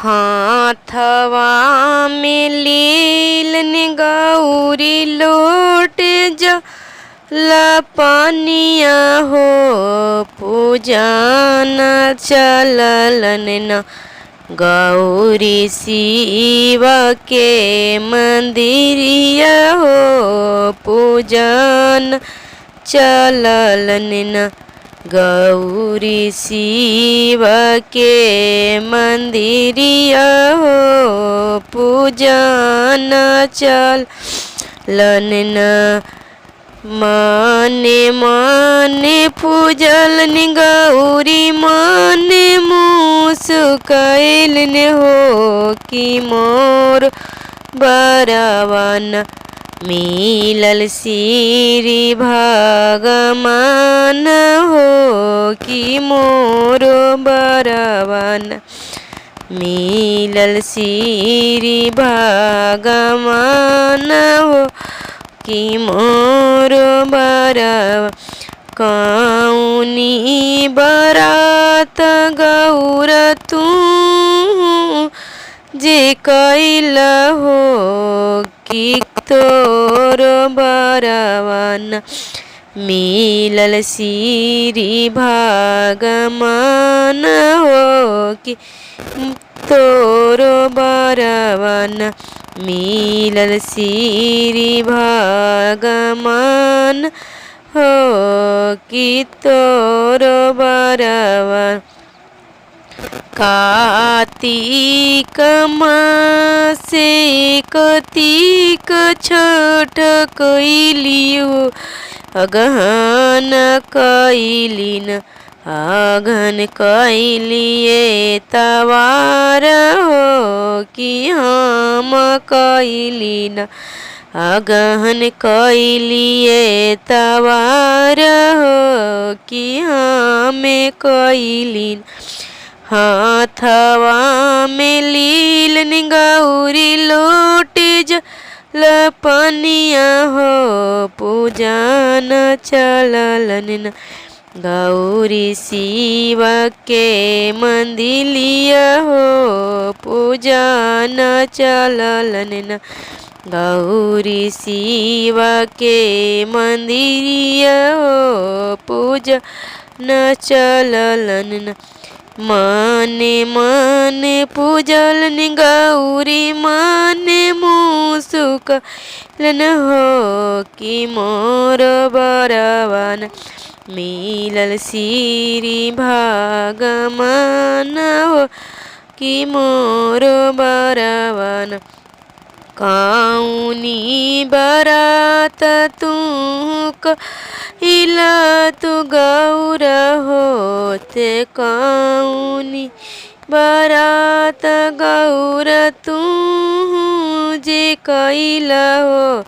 हाथवा में लीलन गौरी लोट लपनिया हो पूजन चललन न गौरी शिव के मंदिरिया हो पूजन चललन न गौरी शिव के मंदिरिया हो पूजन चललन न माने माने पूजलन गौरी माने मुस्कैलन हो कि मोर बरवन मिलल श्री भगवान हो कि मोर बरवन मिलल श्री भगवान हो कि मोर बरवन कौनी बरात गौर तू जे कैल हो कि तोर बरवन मिलल श्री भगवान हो कि तोर बरवन मिलल श्री भगवान हो कि तोर बरवन कार्तिक मासे कार्तिक छठ कैलियो अगहन कैलिन अगहन कैलिए तवार हो कि हम कैलिन अगहन कैलिए तवार हो कि हमें कैलिन हाथवा में लीलन गौरी लोट लपनिया हो पूजन चललन न गौरी शिव के मंदिलिया हो पूजन चललन न गौरी शिव के मंदिरिया हो पूजन चललन न माने माने पूजलन गौरी माने मुस्कैलन हो कि मोर बरवन मिलल श्री भगवान हो कि मोर बरवन कौनी बरात तू कैला तू गौर हो ते कौनी बरात गौर तू जे कैला हो।